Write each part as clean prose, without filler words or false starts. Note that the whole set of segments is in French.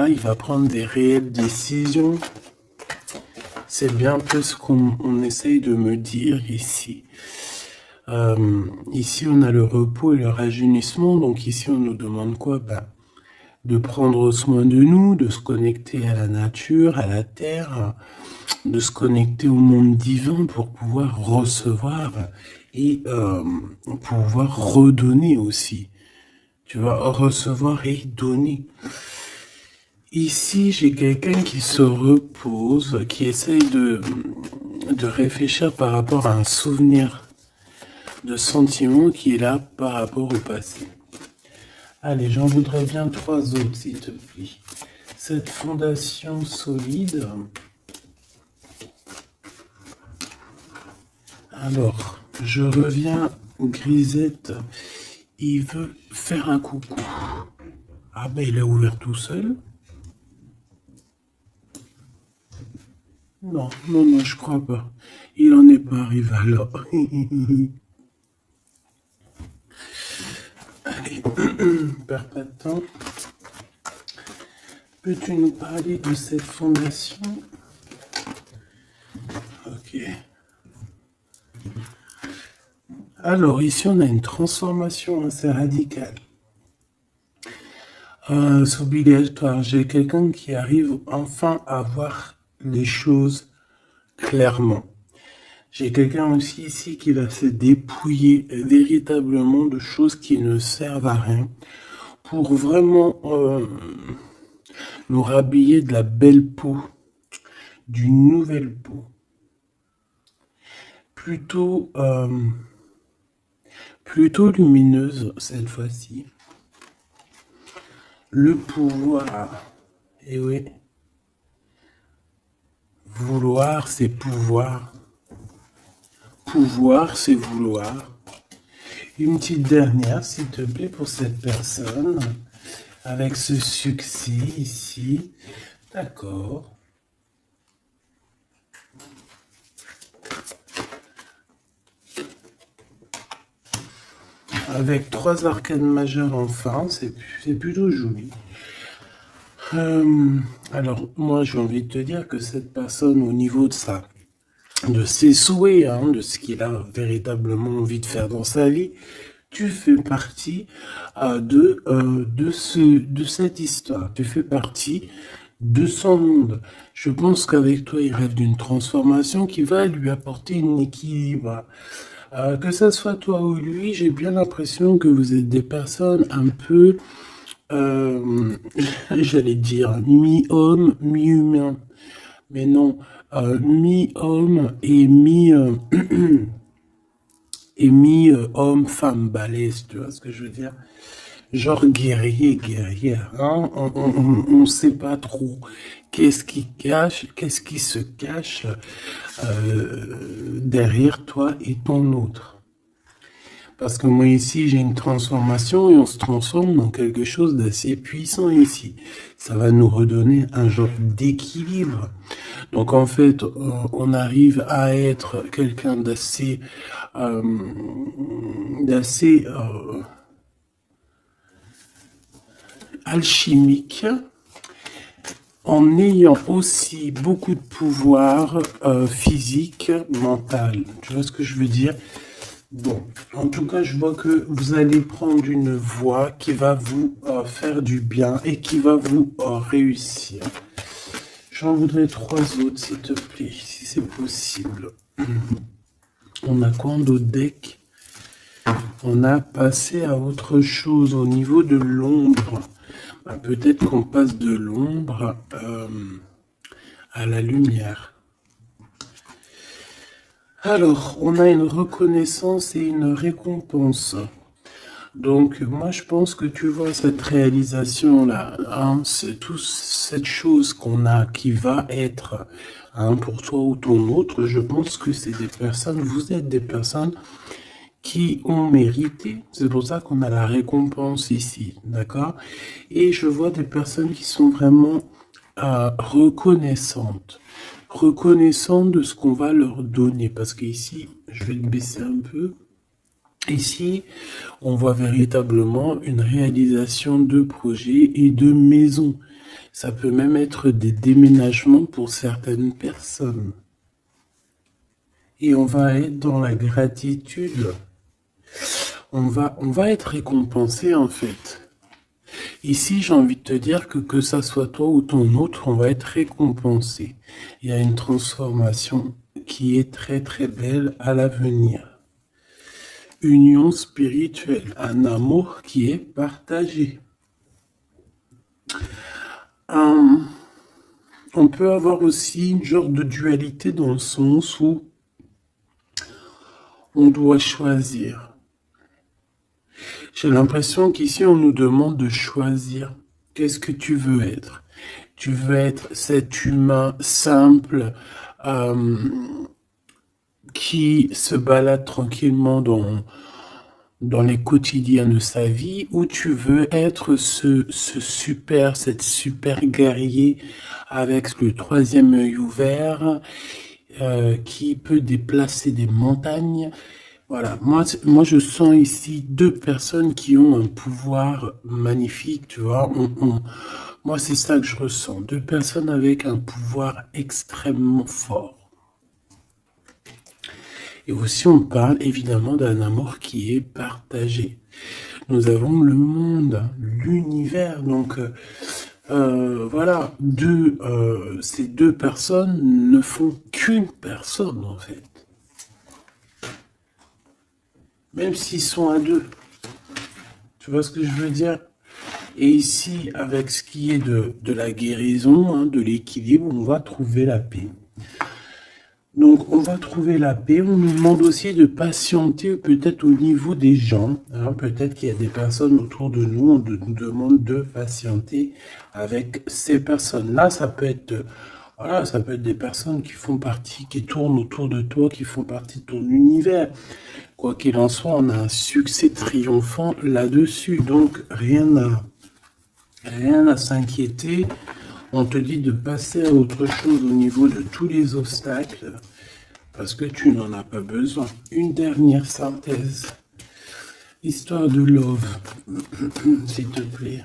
il va prendre des réelles décisions. C'est bien un peu ce qu'on essaye de me dire ici. Ici, on a le repos et le rajeunissement. Donc ici, on nous demande quoi? De prendre soin de nous, de se connecter à la nature, à la terre, de se connecter au monde divin pour pouvoir recevoir et pouvoir redonner aussi. Tu vas recevoir et donner. Ici, j'ai quelqu'un qui se repose, qui essaye de réfléchir par rapport à un souvenir de sentiment qui est là par rapport au passé. Allez, j'en voudrais bien 3 autres, s'il te plaît. Cette fondation solide. Alors, je reviens, Grisette. Il veut faire un coucou. Ah ben, il a ouvert tout seul. Non, non, non, je crois pas. Il en est pas arrivé alors. Allez, perds pas de temps. Peux-tu nous parler de cette fondation? Ok. Alors, ici, on a une transformation assez radicale. C'est obligatoire. J'ai quelqu'un qui arrive enfin à voir les choses clairement. J'ai quelqu'un aussi ici qui va se dépouiller véritablement de choses qui ne servent à rien pour vraiment nous rhabiller de la belle peau, d'une nouvelle peau. Plutôt lumineuse cette fois-ci. Le pouvoir, et oui, vouloir c'est pouvoir, pouvoir c'est vouloir. Une petite dernière s'il te plaît pour cette personne, avec ce succès ici, d'accord. Avec 3 arcanes majeures enfin, c'est plutôt joli. Alors, moi, j'ai envie de te dire que cette personne, au niveau de ses souhaits, hein, de ce qu'il a véritablement envie de faire dans sa vie, tu fais partie de cette histoire. Tu fais partie de son monde. Je pense qu'avec toi, il rêve d'une transformation qui va lui apporter un équilibre. Que ce soit toi ou lui, j'ai bien l'impression que vous êtes des personnes un peu, j'allais dire, mi-homme, mi-humain. Mais non, mi-homme et mi-homme, femme balèze, tu vois ce que je veux dire? Genre guerrier, guerrière, hein? On sait pas trop qu'est-ce qui se cache derrière toi et ton autre. Parce que moi ici, j'ai une transformation et on se transforme dans quelque chose d'assez puissant ici. Ça va nous redonner un genre d'équilibre. Donc en fait, on arrive à être quelqu'un d'assez alchimique, en ayant aussi beaucoup de pouvoir physique, mental. Tu vois ce que je veux dire? Bon, en tout cas, je vois que vous allez prendre une voie qui va vous faire du bien et qui va vous réussir. J'en voudrais 3 autres, s'il te plaît, si c'est possible. On a quoi d'autre deck? On a passé à autre chose au niveau de l'ombre. Peut-être qu'on passe de l'ombre à la lumière. Alors, on a une reconnaissance et une récompense. Donc, moi, je pense que tu vois cette réalisation-là, hein, c'est toute cette chose qu'on a qui va être pour toi ou ton autre. Je pense que c'est des personnes, vous êtes des personnes qui ont mérité. C'est pour ça qu'on a la récompense ici, d'accord? Et je vois des personnes qui sont vraiment reconnaissantes de ce qu'on va leur donner. Parce qu'ici, je vais le baisser un peu. Ici, on voit véritablement une réalisation de projets et de maisons. Ça peut même être des déménagements pour certaines personnes. Et on va être dans la gratitude. On va être récompensé en fait. Ici, j'ai envie de te dire que ça soit toi ou ton autre, on va être récompensé. Il y a une transformation qui est très très belle à l'avenir. Union spirituelle, un amour qui est partagé. On peut avoir aussi une genre de dualité dans le sens où on doit choisir. J'ai l'impression qu'ici, on nous demande de choisir. Qu'est-ce que tu veux être? Tu veux être cet humain simple qui se balade tranquillement dans les quotidiens de sa vie, ou tu veux être cette super guerrier avec le troisième œil ouvert, qui peut déplacer des montagnes. Voilà, moi je sens ici deux personnes qui ont un pouvoir magnifique, tu vois. Moi c'est ça que je ressens, deux personnes avec un pouvoir extrêmement fort. Et aussi on parle évidemment d'un amour qui est partagé. Nous avons le monde, l'univers, donc voilà, ces deux personnes ne font qu'une personne en fait. Même s'ils sont à deux. Tu vois ce que je veux dire? Et ici, avec ce qui est de la guérison, hein, de l'équilibre, on va trouver la paix. Donc, on va trouver la paix. On nous demande aussi de patienter peut-être au niveau des gens. Hein. Peut-être qu'il y a des personnes autour de nous, on nous demande de patienter avec ces personnes-là. Ça peut être... Voilà, ça peut être des personnes qui font partie, qui tournent autour de toi, qui font partie de ton univers. Quoi qu'il en soit, on a un succès triomphant là-dessus. Donc, rien à s'inquiéter. On te dit de passer à autre chose au niveau de tous les obstacles, parce que tu n'en as pas besoin. Une dernière synthèse. Histoire de love, s'il te plaît.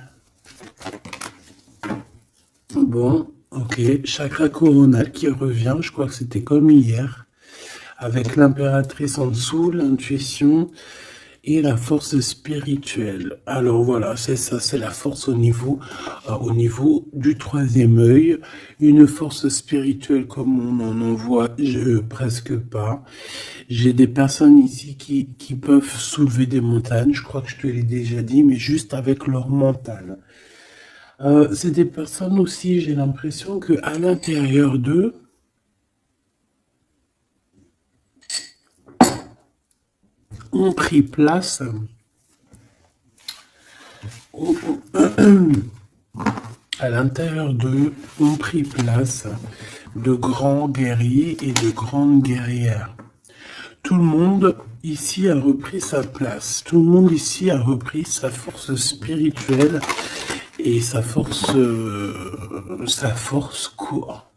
Bon, ok. Chakra coronal qui revient, je crois que c'était comme hier, avec l'impératrice en dessous, l'intuition et la force spirituelle. Alors voilà, c'est ça, c'est la force au niveau du troisième œil. Une force spirituelle comme on en voit presque pas. J'ai des personnes ici qui peuvent soulever des montagnes, je crois que je te l'ai déjà dit, mais juste avec leur mental. C'est des personnes aussi, j'ai l'impression qu'à l'intérieur d'eux, ont pris place à l'intérieur d'eux, ont pris place de grands guerriers et de grandes guerrières. Tout le monde ici a repris sa place. Tout le monde ici a repris sa force spirituelle et sa force quoi?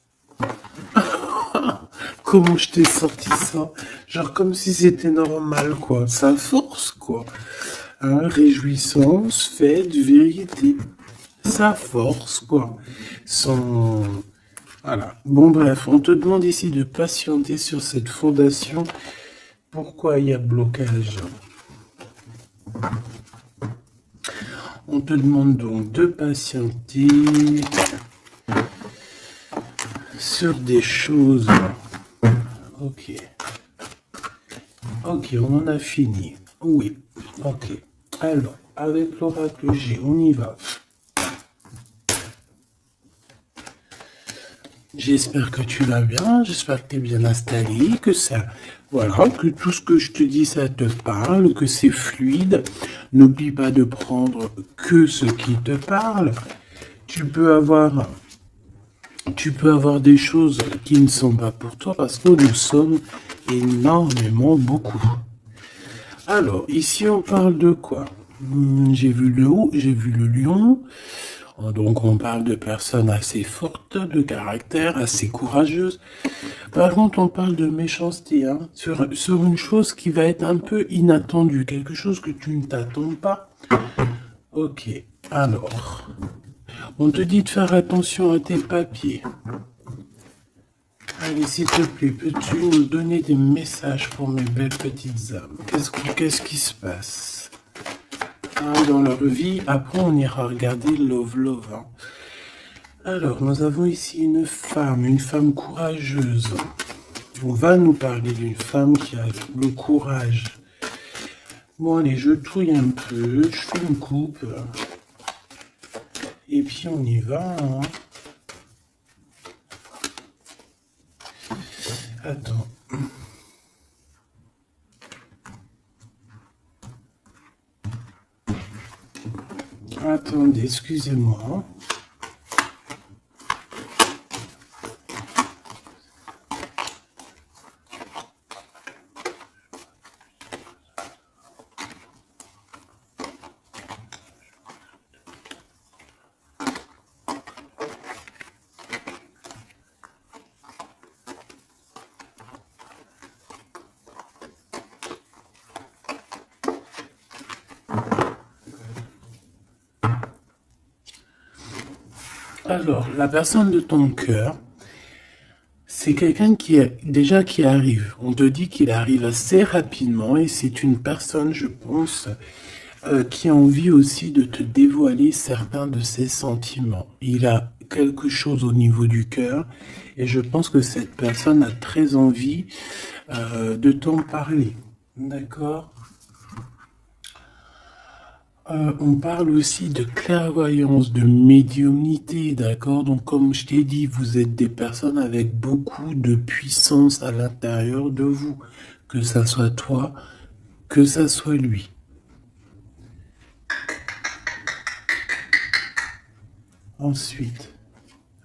Comment je t'ai sorti ça? Genre comme si c'était normal, quoi. Sa force, quoi. Hein, réjouissance, fête, vérité. Sa force, quoi. Voilà. Bon, bref, on te demande ici de patienter sur cette fondation. Pourquoi il y a blocage? On te demande donc de patienter sur des choses. Ok. Ok, on en a fini. Oui. Ok. Alors, avec l'oracle G, on y va. J'espère que tu vas bien, j'espère que tu es bien installé, que ça, voilà, que tout ce que je te dis, ça te parle, que c'est fluide. N'oublie pas de prendre que ce qui te parle. Tu peux avoir des choses qui ne sont pas pour toi parce que nous sommes énormément beaucoup. Alors, ici, on parle de quoi? J'ai vu le loup, j'ai vu le lion. Donc, on parle de personnes assez fortes, de caractère, assez courageuses. Par contre, on parle de méchanceté, hein, sur une chose qui va être un peu inattendue, quelque chose que tu ne t'attends pas. Ok, alors, On te dit de faire attention à tes papiers. Allez, s'il te plaît, peux-tu nous donner des messages pour mes belles petites âmes? Qu'est-ce qui se passe dans leur vie? Après, on ira regarder Love Love. Hein. Alors, nous avons ici une femme courageuse. On va nous parler d'une femme qui a le courage. Bon, allez, je touille un peu, je fais une coupe. Et puis, on y va. Hein. Attends. Attendez, excusez-moi. Alors, la personne de ton cœur, c'est quelqu'un qui arrive. On te dit qu'il arrive assez rapidement et c'est une personne, je pense, qui a envie aussi de te dévoiler certains de ses sentiments. Il a quelque chose au niveau du cœur et je pense que cette personne a très envie de t'en parler. D'accord ? On parle aussi de clairvoyance, de médiumnité, d'accord? Donc, comme je t'ai dit, vous êtes des personnes avec beaucoup de puissance à l'intérieur de vous, que ça soit toi, que ça soit lui. Ensuite,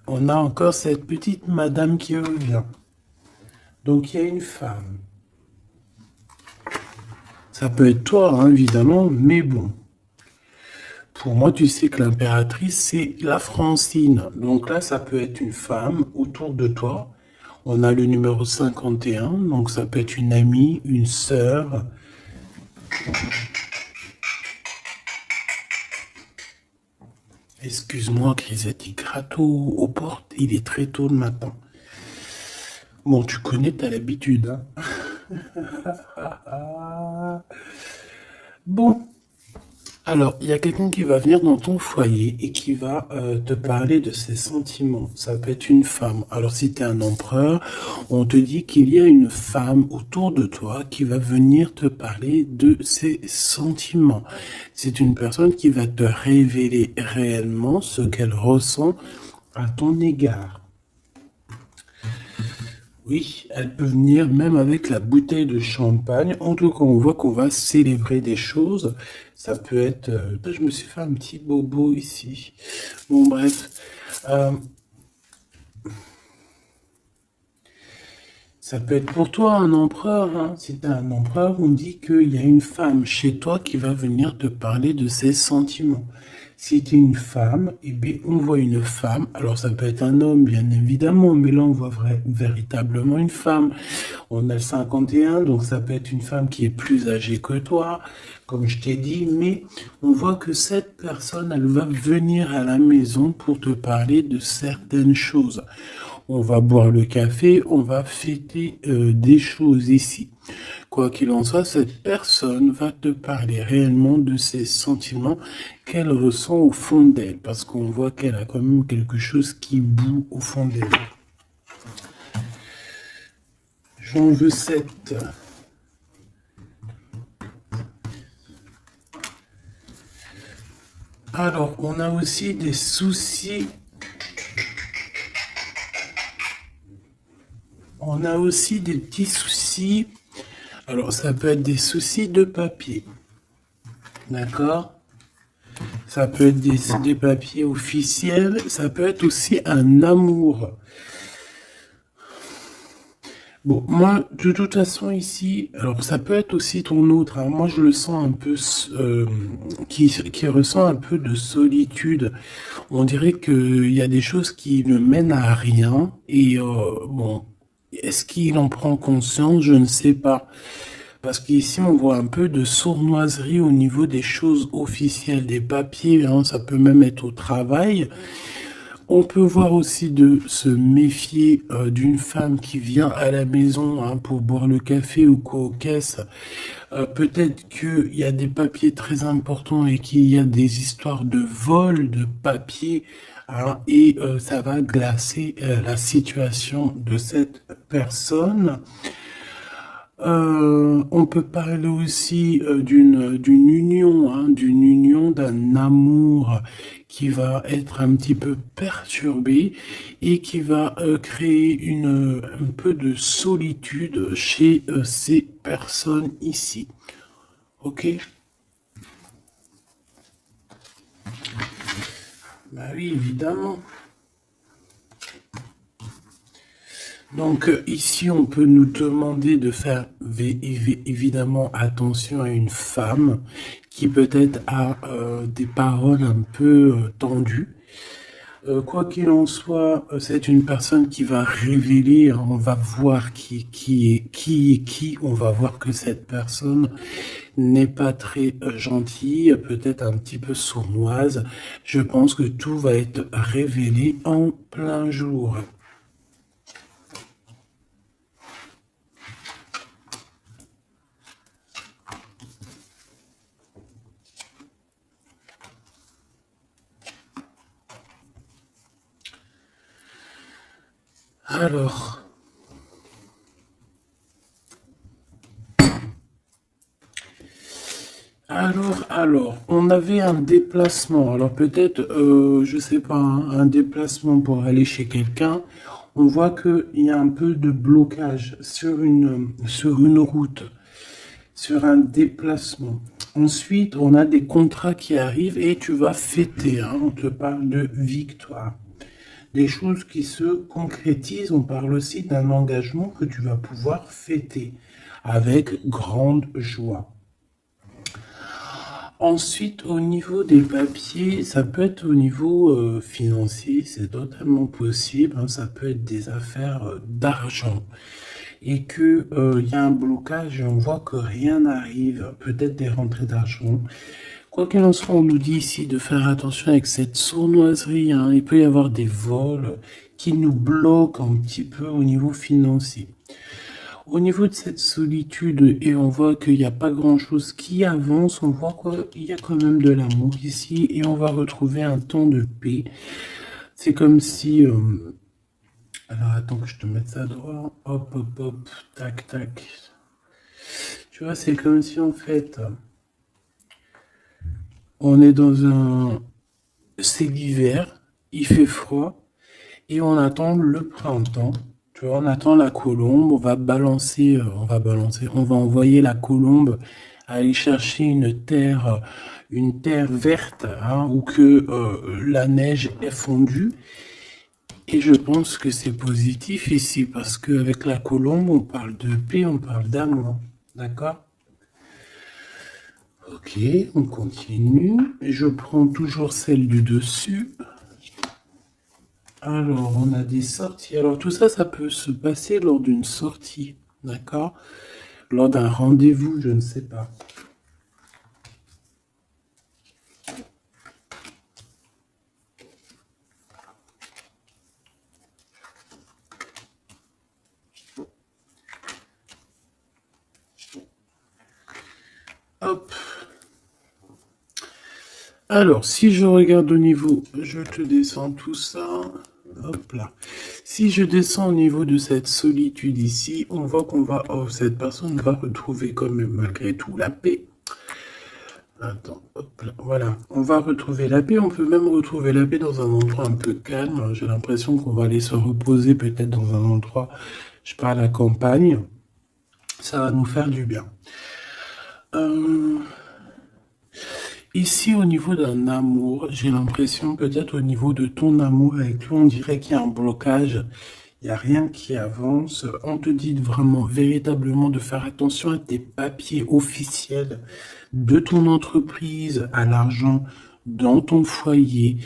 on a encore cette petite madame qui revient. Donc, il y a une femme. Ça peut être toi, hein, évidemment, mais bon. Pour moi, tu sais que l'impératrice, c'est la Francine. Donc là, ça peut être une femme autour de toi. On a le numéro 51, donc ça peut être une amie, une sœur. Excuse-moi, Grisette, il gratte aux portes. Il est très tôt le matin. Bon, tu connais, t'as l'habitude. Hein. Bon. Alors, il y a quelqu'un qui va venir dans ton foyer et qui va te parler de ses sentiments. Ça peut être une femme. Alors, si tu es un empereur, on te dit qu'il y a une femme autour de toi qui va venir te parler de ses sentiments. C'est une personne qui va te révéler réellement ce qu'elle ressent à ton égard. Oui, elle peut venir même avec la bouteille de champagne. En tout cas, on voit qu'on va célébrer des choses. Ça peut être... je me suis fait un petit bobo ici. Bon, bref. Ça peut être pour toi un empereur. Hein. Si tu es un empereur, on dit qu'il y a une femme chez toi qui va venir te parler de ses sentiments. Si tu es une femme, eh bien, on voit une femme. Alors, ça peut être un homme, bien évidemment, mais là, on voit véritablement une femme. On a le 51, donc ça peut être une femme qui est plus âgée que toi, comme je t'ai dit, mais on voit que cette personne, elle va venir à la maison pour te parler de certaines choses. On va boire le café, on va fêter des choses ici. Quoi qu'il en soit, cette personne va te parler réellement de ses sentiments qu'elle ressent au fond d'elle, parce qu'on voit qu'elle a quand même quelque chose qui bout au fond d'elle. J'en veux 7. Alors, on a aussi des soucis. On a aussi des petits soucis. Alors, ça peut être des soucis de papier. D'accord? Ça peut être des papiers officiels. Ça peut être aussi un amour. Bon, moi, de toute façon, ici, alors ça peut être aussi ton autre. Hein, moi, je le sens un peu, qui ressent un peu de solitude. On dirait qu'il y a des choses qui ne mènent à rien. Et bon, est-ce qu'il en prend conscience? Je ne sais pas. Parce qu'ici, on voit un peu de sournoiserie au niveau des choses officielles, des papiers, hein, ça peut même être au travail. On peut voir aussi de se méfier d'une femme qui vient à la maison hein, pour boire le café ou qu'aux caisses. Peut-être qu'il y a des papiers très importants et qu'il y a des histoires de vol de papiers hein, et ça va glacer la situation de cette personne. On peut parler aussi d'une union, hein, d'une union, d'un amour qui va être un petit peu perturbé et qui va créer un peu de solitude chez ces personnes ici. Ok? Bah oui, évidemment. Donc ici, on peut nous demander de faire évidemment attention à une femme qui peut-être a des paroles un peu tendues. Quoi qu'il en soit, c'est une personne qui va révéler, hein, on va voir qui est qui, on va voir que cette personne n'est pas très gentille, peut-être un petit peu sournoise. Je pense que tout va être révélé en plein jour. Alors, on avait un déplacement. Alors peut-être, je sais pas, hein, un déplacement pour aller chez quelqu'un. On voit qu'il y a un peu de blocage sur une route, sur un déplacement. Ensuite, on a des contrats qui arrivent et tu vas fêter. Hein, on te parle de victoire. Des choses qui se concrétisent. On parle aussi d'un engagement que tu vas pouvoir fêter avec grande joie. Ensuite, au niveau des papiers, ça peut être au niveau financier, c'est totalement possible. Hein, ça peut être des affaires d'argent et que il y a un blocage et on voit que rien n'arrive. Peut-être des rentrées d'argent. Quoi qu'il en soit, on nous dit ici de faire attention avec cette sournoiserie. Hein. Il peut y avoir des vols qui nous bloquent un petit peu au niveau financier. Au niveau de cette solitude, et on voit qu'il n'y a pas grand-chose qui avance, on voit qu'il y a quand même de l'amour ici, et on va retrouver un temps de paix. C'est comme si... alors attends que je te mette ça droit. Hop, hop, hop, tac, tac. Tu vois, c'est comme si en fait... on est dans un... c'est l'hiver, il fait froid, et on attend le printemps. Tu vois, on attend la colombe, on va envoyer la colombe aller chercher une terre verte, hein, où que la neige est fondue. Et je pense que c'est positif ici, parce qu'avec la colombe, on parle de paix, on parle d'amour. D'accord? Ok, on continue. Je prends toujours celle du dessus. Alors, on a des sorties. Alors, tout ça, ça peut se passer lors d'une sortie, d'accord? Lors d'un rendez-vous, je ne sais pas. Hop. Alors, si je regarde au niveau, je te descends tout ça. Hop là. Si je descends au niveau de cette solitude ici, on voit qu'on va, cette personne va retrouver quand même malgré tout la paix. Attends, hop là, voilà. On va retrouver la paix. On peut même retrouver la paix dans un endroit un peu calme. J'ai l'impression qu'on va aller se reposer peut-être dans un endroit, je parle à la campagne. Ça va nous faire du bien. Ici, au niveau d'un amour, j'ai l'impression peut-être au niveau de ton amour avec lui, on dirait qu'il y a un blocage. Il n'y a rien qui avance. On te dit vraiment, véritablement, de faire attention à tes papiers officiels de ton entreprise, à l'argent dans ton foyer.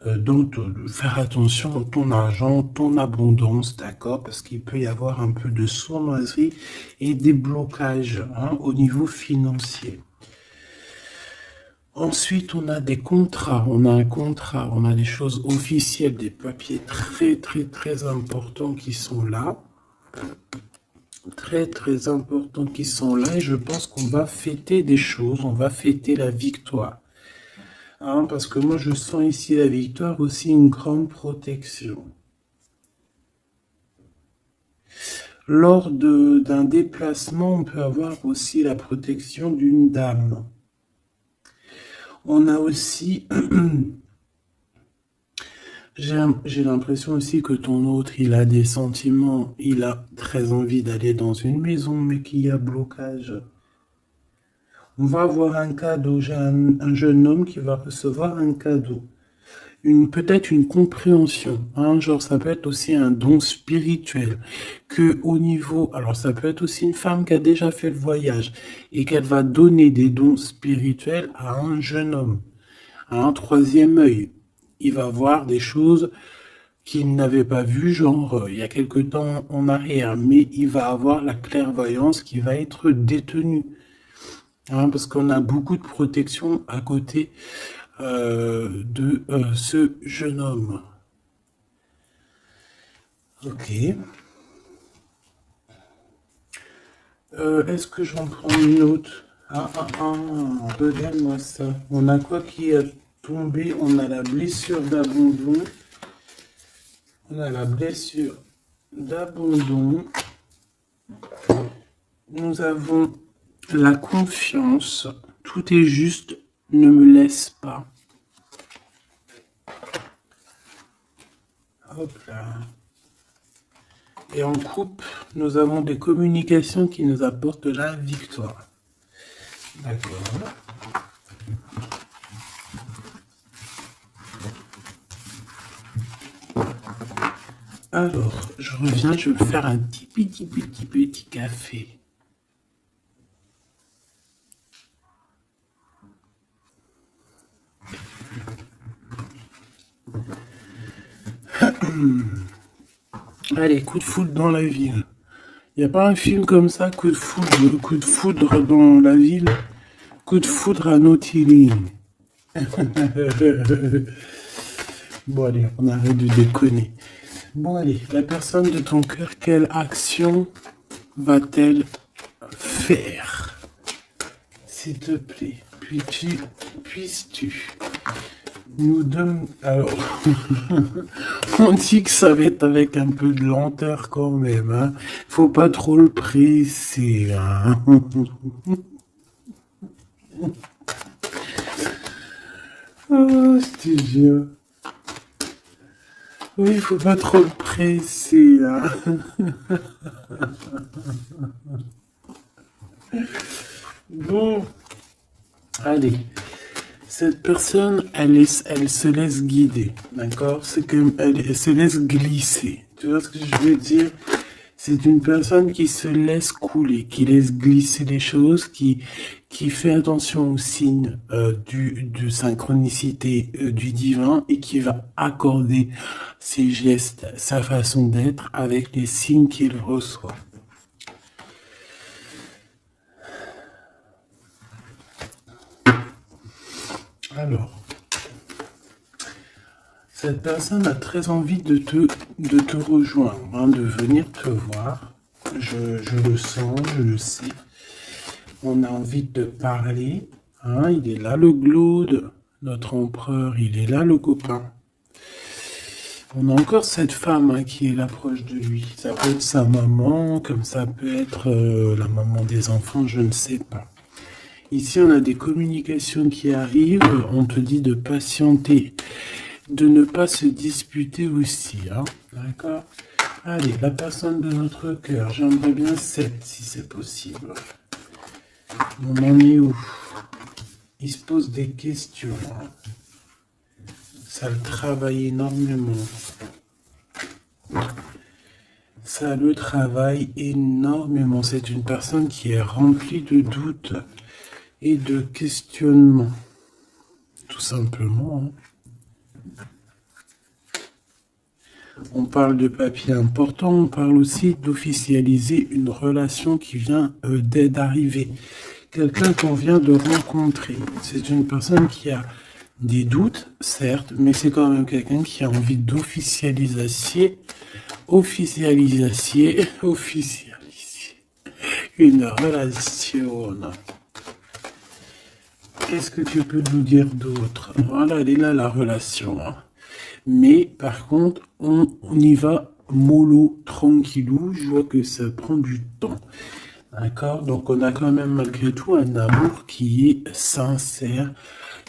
Donc, faire attention à ton argent, ton abondance, d'accord? Parce qu'il peut y avoir un peu de sournoiserie et des blocages hein, au niveau financier. Ensuite, on a des contrats, on a un contrat, on a des choses officielles, des papiers très, très, très importants qui sont là. Très, très importants qui sont là. Et je pense qu'on va fêter des choses, on va fêter la victoire. Hein, parce que moi, je sens ici la victoire aussi une grande protection. Lors d'un déplacement, on peut avoir aussi la protection d'une dame. On a aussi, j'ai l'impression aussi que ton autre, il a des sentiments, il a très envie d'aller dans une maison, mais qu'il y a blocage. On va avoir un cadeau, j'ai un jeune homme qui va recevoir un cadeau. Peut-être une compréhension, hein, genre ça peut être aussi un don spirituel, que au niveau, alors ça peut être aussi une femme qui a déjà fait le voyage et qu'elle va donner des dons spirituels à un jeune homme, à un troisième œil. Il va voir des choses qu'il n'avait pas vues, genre il y a quelque temps en arrière, mais il va avoir la clairvoyance qui va être détenue, hein, parce qu'on a beaucoup de protection à côté de ce jeune homme. Ok. Est-ce que j'en prends une autre? Regarde-moi ça. On a quoi qui est tombé? On a la blessure d'abandon. On a la blessure d'abandon. Nous avons la confiance. Tout est juste. Ne me laisse pas. Hop là. Et en coupe, nous avons des communications qui nous apportent la victoire. D'accord. Alors, je reviens, je vais faire un petit café. Allez, coup de foudre dans la ville. Il n'y a pas un film comme ça, coup de foudre dans la ville, coup de foudre à Nautilus. Bon allez, on arrête de déconner. Bon allez, la personne de ton cœur, quelle action va-t-elle faire? S'il te plaît, puisses-tu nous donner... Alors, on dit que ça va être avec un peu de lenteur quand même, hein. Faut pas trop le presser, hein. Oh, je te jure. Oui, faut pas trop le presser, hein. Bon, allez. Cette personne, elle se laisse guider, d'accord? C'est que elle se laisse glisser. Tu vois ce que je veux dire? C'est une personne qui se laisse couler, qui laisse glisser les choses, qui fait attention aux signes de synchronicité du divin et qui va accorder ses gestes, sa façon d'être avec les signes qu'il reçoit. Alors, cette personne a très envie de te rejoindre, hein, de venir te voir. Je le sens, je le sais. On a envie de te parler. Hein, il est là le Glaude, notre empereur, il est là le copain. On a encore cette femme hein, qui est là proche de lui. Ça peut être sa maman, comme ça peut être la maman des enfants, je ne sais pas. Ici, on a des communications qui arrivent. On te dit de patienter, de ne pas se disputer aussi. Hein, d'accord? Allez, la personne de notre cœur. J'aimerais bien 7 si c'est possible. On en est où? Il se pose des questions. Hein. Ça le travaille énormément. Ça le travaille énormément. C'est une personne qui est remplie de doutes et de questionnements. Tout simplement. Hein. On parle de papier important, on parle aussi d'officialiser une relation qui vient d'arriver. Quelqu'un qu'on vient de rencontrer. C'est une personne qui a des doutes, certes, mais c'est quand même quelqu'un qui a envie d'officialiser une relation. Qu'est-ce que tu peux nous dire d'autre? Voilà, elle est là la relation. Mais par contre, on y va mollo, tranquillou. Je vois que ça prend du temps. D'accord? Donc on a quand même malgré tout un amour qui est sincère,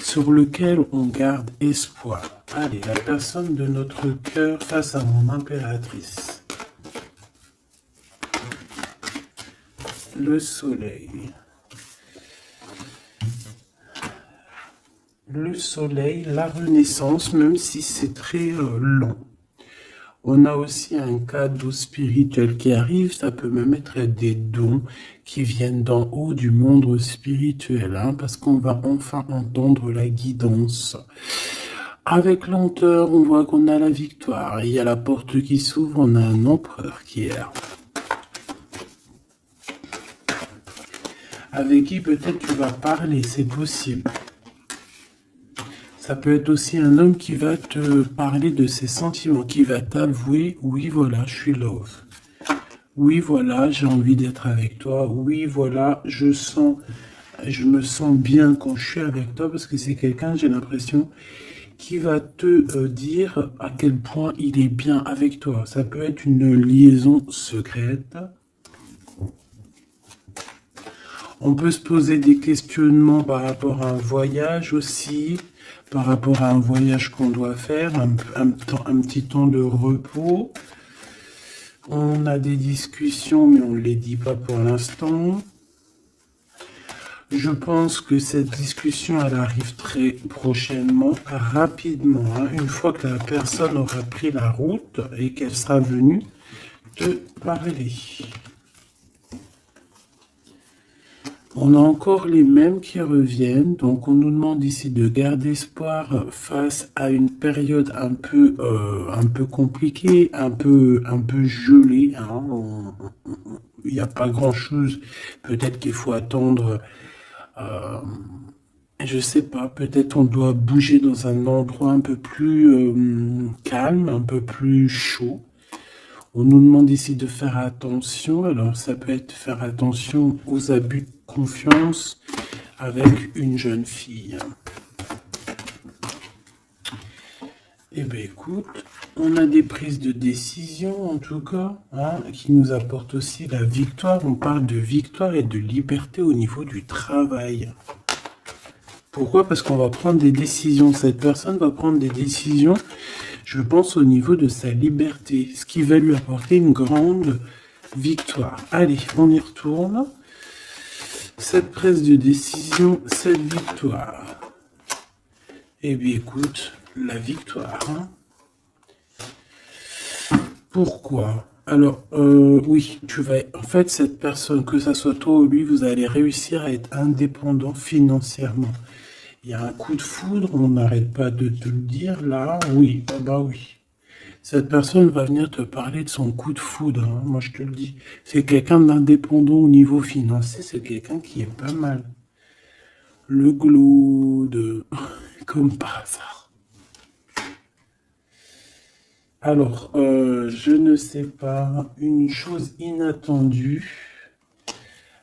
sur lequel on garde espoir. Allez, la personne de notre cœur face à mon impératrice. Le soleil. Le soleil, la renaissance, même si c'est très lent. On a aussi un cadeau spirituel qui arrive, ça peut même être des dons qui viennent d'en haut du monde spirituel, hein, parce qu'on va enfin entendre la guidance. Avec lenteur, on voit qu'on a la victoire. Il y a la porte qui s'ouvre, on a un empereur qui est là. Avec qui peut-être tu vas parler, c'est possible. Ça peut être aussi un homme qui va te parler de ses sentiments, qui va t'avouer, oui voilà, je suis love. Oui voilà, j'ai envie d'être avec toi. Oui voilà, je me sens bien quand je suis avec toi, parce que c'est quelqu'un, j'ai l'impression, qui va te dire à quel point il est bien avec toi. Ça peut être une liaison secrète. On peut se poser des questionnements par rapport à un voyage aussi, par rapport à un voyage qu'on doit faire, un petit temps de repos. On a des discussions, mais on ne les dit pas pour l'instant. Je pense que cette discussion, elle arrive très prochainement, rapidement, hein, une fois que la personne aura pris la route et qu'elle sera venue te parler. On a encore les mêmes qui reviennent, donc on nous demande ici de garder espoir face à une période un peu compliquée, un peu gelée. Hein. Il n'y a pas grand-chose. Peut-être qu'il faut attendre. Je sais pas. Peut-être on doit bouger dans un endroit un peu plus calme, un peu plus chaud. On nous demande ici de faire attention. Alors, ça peut être faire attention aux abus de confiance avec une jeune fille. Eh bien, écoute, on a des prises de décision, en tout cas, hein, qui nous apportent aussi la victoire. On parle de victoire et de liberté au niveau du travail. Pourquoi? Parce qu'on va prendre des décisions. Cette personne va prendre des décisions, je pense, au niveau de sa liberté, ce qui va lui apporter une grande victoire. Allez, on y retourne. Cette prise de décision, cette victoire. Eh bien, écoute, la victoire. Hein. Pourquoi? Alors, oui, tu vas... En fait, cette personne, que ça soit toi ou lui, vous allez réussir à être indépendant financièrement. Il y a un coup de foudre, on n'arrête pas de te le dire, là, oui, bah oui. Cette personne va venir te parler de son coup de foudre, hein, moi je te le dis. C'est quelqu'un d'indépendant au niveau financier, c'est quelqu'un qui est pas mal. Le glaude, comme par hasard. Alors, je ne sais pas, une chose inattendue.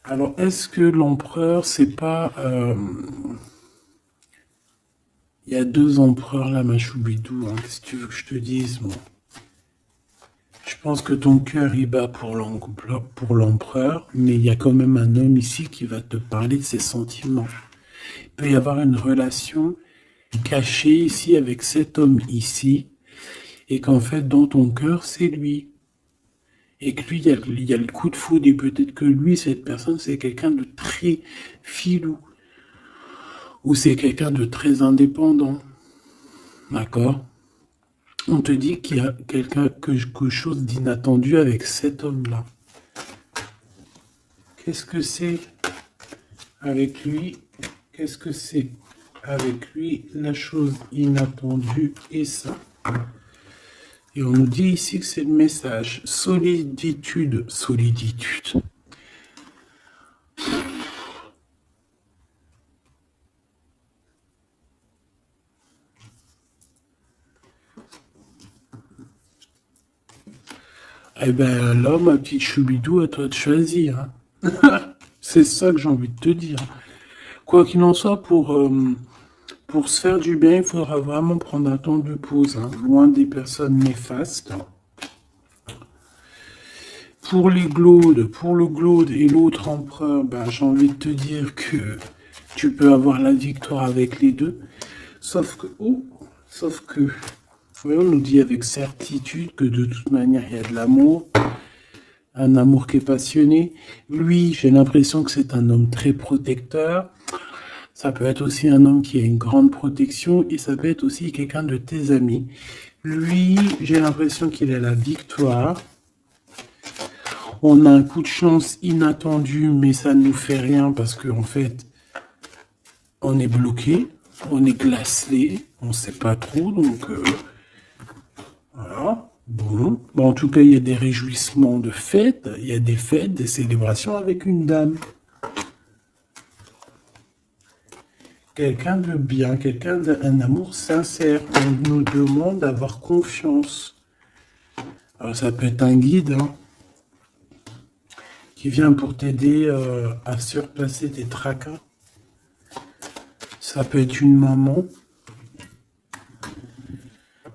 Alors, est-ce que l'empereur, c'est pas... Il y a deux empereurs là, Machoubidou, hein. Qu'est-ce que tu veux que je te dise, moi? Je pense que ton cœur y bat pour l'empereur, mais il y a quand même un homme ici qui va te parler de ses sentiments. Il peut y avoir une relation cachée ici avec cet homme ici, et qu'en fait, dans ton cœur, c'est lui. Et que lui, il y a le coup de foudre, et peut-être que lui, cette personne, c'est quelqu'un de très filou. Ou c'est quelqu'un de très indépendant. D'accord? On te dit qu'il y a quelque chose d'inattendu avec cet homme-là. Qu'est-ce que c'est avec lui? Qu'est-ce que c'est avec lui? La chose inattendue et ça. Et on nous dit ici que c'est le message. Soliditude. Soliditude. Eh ben là, ma petite choubidou, à toi de choisir. Hein. C'est ça que j'ai envie de te dire. Quoi qu'il en soit, pour se faire du bien, il faudra vraiment prendre un temps de pause, hein, loin des personnes néfastes. Pour le glaude et l'autre empereur, ben, j'ai envie de te dire que tu peux avoir la victoire avec les deux. Sauf que, oui, on nous dit avec certitude que de toute manière, il y a de l'amour. Un amour qui est passionné. Lui, j'ai l'impression que c'est un homme très protecteur. Ça peut être aussi un homme qui a une grande protection et ça peut être aussi quelqu'un de tes amis. Lui, j'ai l'impression qu'il a la victoire. On a un coup de chance inattendu, mais ça ne nous fait rien parce qu'en fait, on est bloqué, on est glacé, on ne sait pas trop, donc voilà. Bon, en tout cas, il y a des réjouissements de fêtes, il y a des fêtes, des célébrations avec une dame. Quelqu'un de bien, quelqu'un d'un amour sincère. On nous demande d'avoir confiance. Alors ça peut être un guide hein, qui vient pour t'aider à surpasser tes tracas. Ça peut être une maman.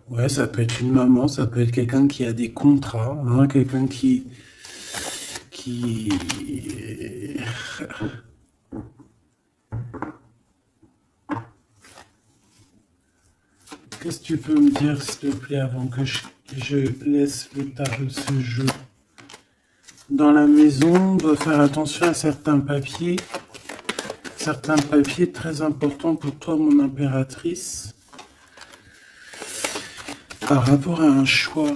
Ouais, ça peut être une maman, ça peut être quelqu'un qui a des contrats, hein, quelqu'un qui... Qu'est-ce que tu peux me dire, s'il te plaît, avant que je laisse le tarot de ce jeu? Dans la maison, on doit faire attention à certains papiers très importants pour toi, mon impératrice. Par rapport à un choix,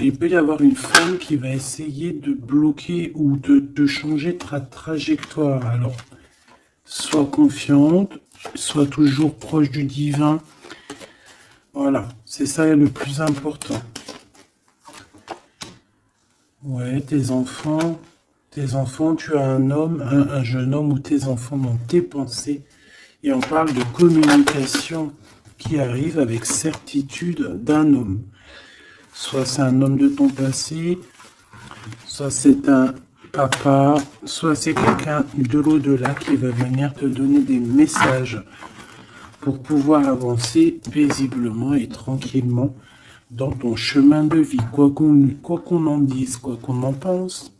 il peut y avoir une femme qui va essayer de bloquer ou de changer ta trajectoire. Alors, sois confiante, sois toujours proche du divin. Voilà, c'est ça le plus important. Ouais, tes enfants, tu as un homme, un jeune homme ou tes enfants dans tes pensées. Et on parle de communication qui arrive avec certitude d'un homme. Soit c'est un homme de ton passé, soit c'est un papa, soit c'est quelqu'un de l'au-delà qui va venir te donner des messages pour pouvoir avancer paisiblement et tranquillement dans ton chemin de vie, quoi qu'on en dise, quoi qu'on en pense.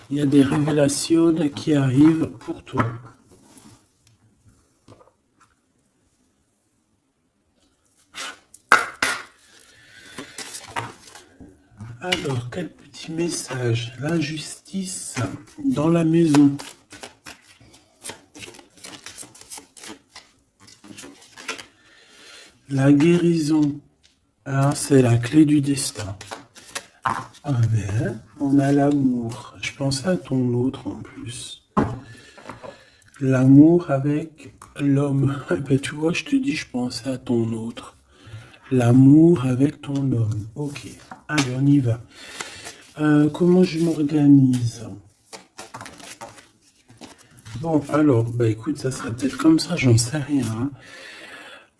Il y a des révélations qui arrivent pour toi. Alors, quel petit message? L'injustice dans la maison. La guérison. Ah, c'est la clé du destin. Ah ben, on a l'amour. Je pensais à ton autre en plus. L'amour avec l'homme. Ben, tu vois, je te dis, je pensais à ton autre. L'amour avec ton homme. Ok. Allez, on y va. Comment je m'organise? Bon, alors, bah écoute, ça sera peut-être comme ça, j'en sais rien. Hein.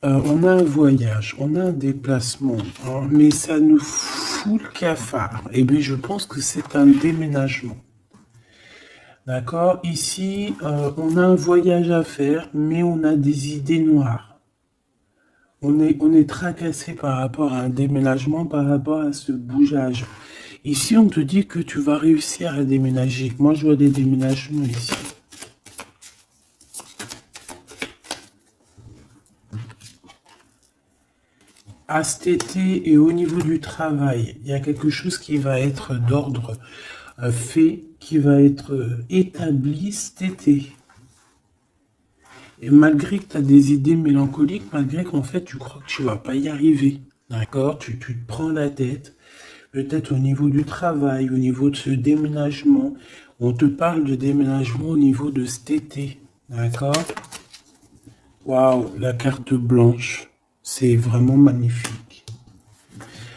On a un voyage, on a un déplacement, hein, mais ça nous fout le cafard. Et bien, je pense que c'est un déménagement. D'accord? Ici, on a un voyage à faire, mais on a des idées noires. On est tracassé par rapport à un déménagement, par rapport à ce bougeage. Ici, on te dit que tu vas réussir à déménager. Moi, je vois des déménagements ici. À cet été et au niveau du travail, il y a quelque chose qui va être d'ordre fait, qui va être établi cet été. Et malgré que tu as des idées mélancoliques, malgré qu'en fait tu crois que tu vas pas y arriver, d'accord, tu te prends la tête, peut-être au niveau du travail, au niveau de ce déménagement, on te parle de déménagement au niveau de cet été, d'accord. Waouh, la carte blanche. C'est vraiment magnifique.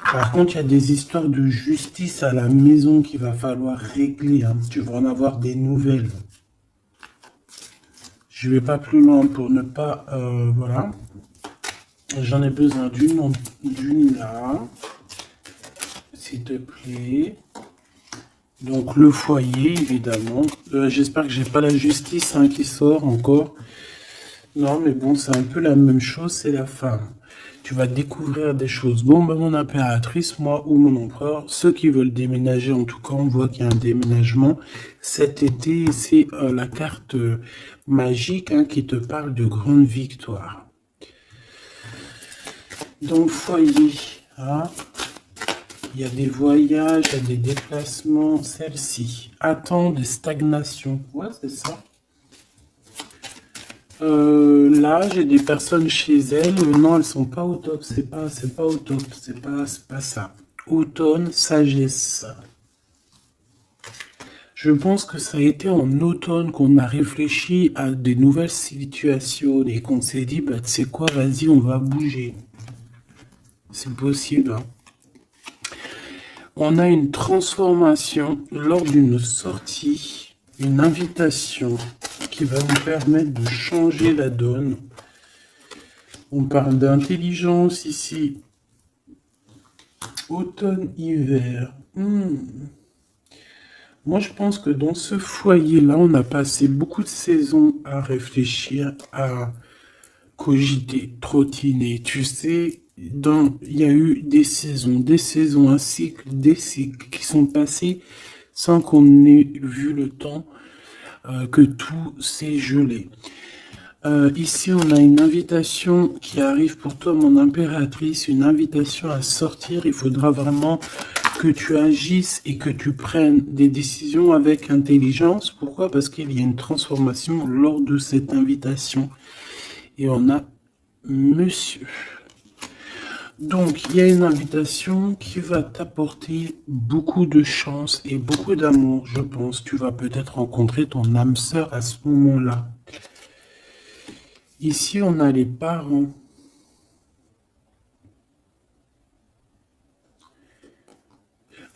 Par contre, il y a des histoires de justice à la maison qu'il va falloir régler, hein. Tu vas en avoir des nouvelles. Je vais pas plus loin pour ne pas... voilà. J'en ai besoin d'une là. S'il te plaît. Donc le foyer, évidemment. J'espère que j'ai pas la justice hein, qui sort encore. Non, mais bon, c'est un peu la même chose, c'est la femme. Tu vas découvrir des choses. Bon, ben, mon impératrice, moi ou mon empereur, ceux qui veulent déménager, en tout cas, on voit qu'il y a un déménagement cet été. C'est la carte magique hein, qui te parle de grande victoire. Donc, foyer, hein. Il y a des voyages, il y a des déplacements. Celle-ci, attend de stagnation. Ouais, c'est ça. Là, j'ai des personnes chez elles. Non, elles sont pas au top. C'est pas au top. C'est pas ça. Automne, sagesse. Je pense que ça a été en automne qu'on a réfléchi à des nouvelles situations et qu'on s'est dit, bah, tu sais quoi, vas-y, on va bouger. C'est possible, hein. On a une transformation lors d'une sortie, une invitation qui va nous permettre de changer la donne. On parle d'intelligence ici. Automne-hiver. Moi, je pense que dans ce foyer-là, on a passé beaucoup de saisons à réfléchir, à cogiter, trottiner. Tu sais, il y a eu des saisons, un cycle, des cycles qui sont passés sans qu'on ait vu le temps que tout s'est gelé. Ici, on a une invitation qui arrive pour toi, mon impératrice, une invitation à sortir. Il faudra vraiment que tu agisses et que tu prennes des décisions avec intelligence. Pourquoi? Parce qu'il y a une transformation lors de cette invitation. Et on a monsieur. Donc, il y a une invitation qui va t'apporter beaucoup de chance et beaucoup d'amour, je pense. Tu vas peut-être rencontrer ton âme sœur à ce moment-là. Ici, on a les parents.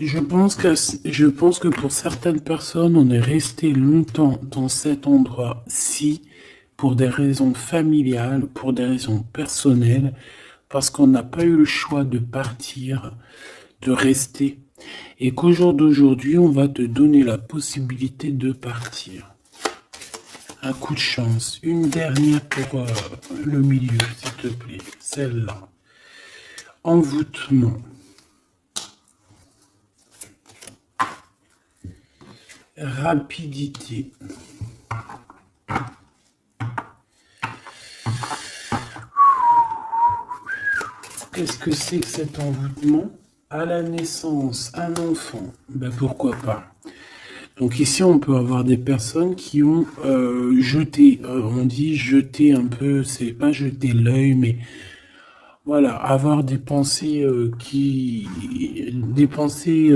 Je pense que pour certaines personnes, on est resté longtemps dans cet endroit-ci pour des raisons familiales, pour des raisons personnelles, parce qu'on n'a pas eu le choix de partir, de rester, et qu'au jour d'aujourd'hui, on va te donner la possibilité de partir. Un coup de chance. Une dernière pour le milieu, s'il te plaît. Celle-là. Envoûtement. Rapidité. Qu'est-ce que c'est que cet envoûtement? À la naissance, un enfant. Ben pourquoi pas. Donc ici, on peut avoir des personnes qui ont jeté, on dit jeter un peu, c'est pas jeter l'œil, mais voilà, avoir des pensées des pensées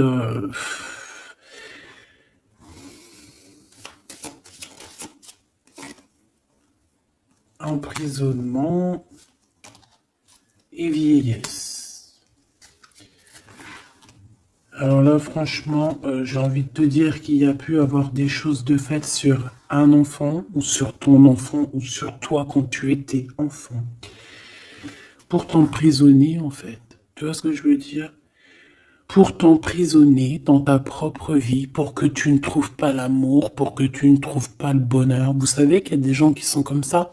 emprisonnement et vieillesse. Alors là, franchement, j'ai envie de te dire qu'il y a pu avoir des choses de faites sur un enfant, ou sur ton enfant, ou sur toi quand tu étais enfant. Pour t'emprisonner, en fait. Tu vois ce que je veux dire? Pour t'emprisonner dans ta propre vie, pour que tu ne trouves pas l'amour, pour que tu ne trouves pas le bonheur. Vous savez qu'il y a des gens qui sont comme ça,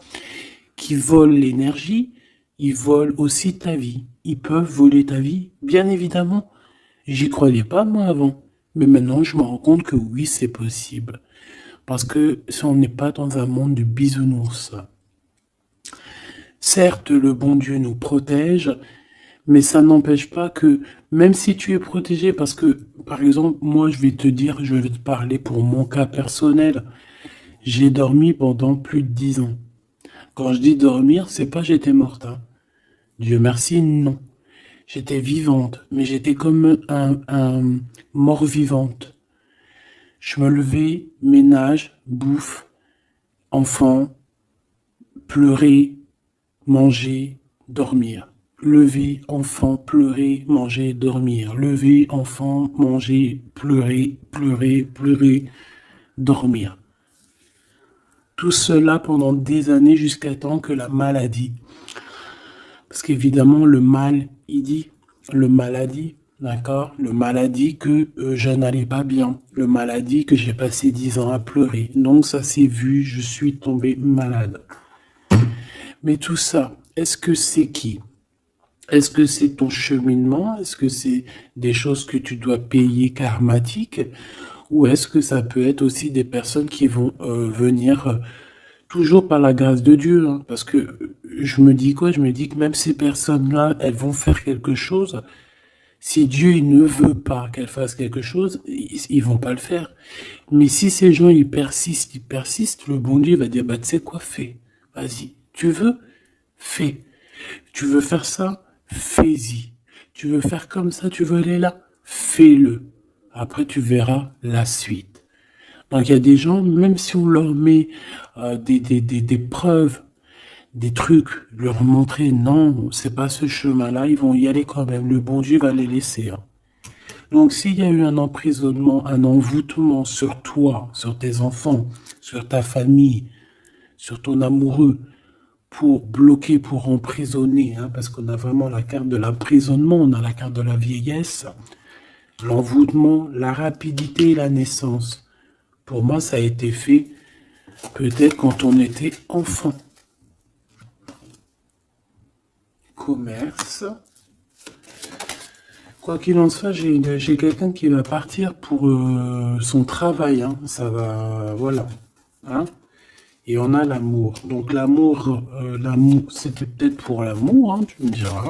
qui volent l'énergie, ils volent aussi ta vie. Ils peuvent voler ta vie, bien évidemment. J'y croyais pas, moi, avant. Mais maintenant, je me rends compte que oui, c'est possible. Parce que si on n'est pas dans un monde de bisounours. Certes, le bon Dieu nous protège, mais ça n'empêche pas que, même si tu es protégé, parce que, par exemple, moi, je vais te parler pour mon cas personnel. J'ai dormi pendant plus de 10 ans. Quand je dis dormir, c'est pas j'étais morte, hein. Dieu merci, non. J'étais vivante, mais j'étais comme un mort-vivante. Je me levais, ménage, bouffe, enfant, pleurer, manger, dormir. lever, enfant, pleurer, manger, dormir. Lever, enfant, manger, pleurer, pleurer, pleurer, dormir. Tout cela pendant des années jusqu'à temps que la maladie. Parce qu'évidemment, le mal, il dit, le maladie, d'accord? Le maladie que je n'allais pas bien. Le maladie que j'ai passé 10 ans à pleurer. Donc ça s'est vu, je suis tombé malade. Mais tout ça, est-ce que c'est qui? Est-ce que c'est ton cheminement? Est-ce que c'est des choses que tu dois payer karmatiques? Ou est-ce que ça peut être aussi des personnes qui vont venir toujours par la grâce de Dieu, hein? Parce que je me dis quoi? Je me dis que même ces personnes-là, elles vont faire quelque chose. Si Dieu il ne veut pas qu'elles fassent quelque chose, ils vont pas le faire. Mais si ces gens ils persistent, le bon Dieu va dire bah tu sais quoi, fais, vas-y. Tu veux, fais. Tu veux faire ça, fais-y. Tu veux faire comme ça, tu veux aller là, fais-le. Après tu verras la suite. Donc il y a des gens, même si on leur met des preuves, des trucs, leur montrer non, c'est pas ce chemin-là, ils vont y aller quand même. Le bon Dieu va les laisser, hein. Donc s'il y a eu un emprisonnement, un envoûtement sur toi, sur tes enfants, sur ta famille, sur ton amoureux, pour bloquer, pour emprisonner, hein, parce qu'on a vraiment la carte de l'emprisonnement, on a la carte de la vieillesse, l'envoûtement, la rapidité et la naissance. Pour moi, ça a été fait peut-être quand on était enfant. Commerce. Quoi qu'il en soit, j'ai quelqu'un qui va partir pour son travail, hein. Ça va, voilà. Hein. Et on a l'amour. Donc l'amour, c'était peut-être pour l'amour, hein, tu me diras.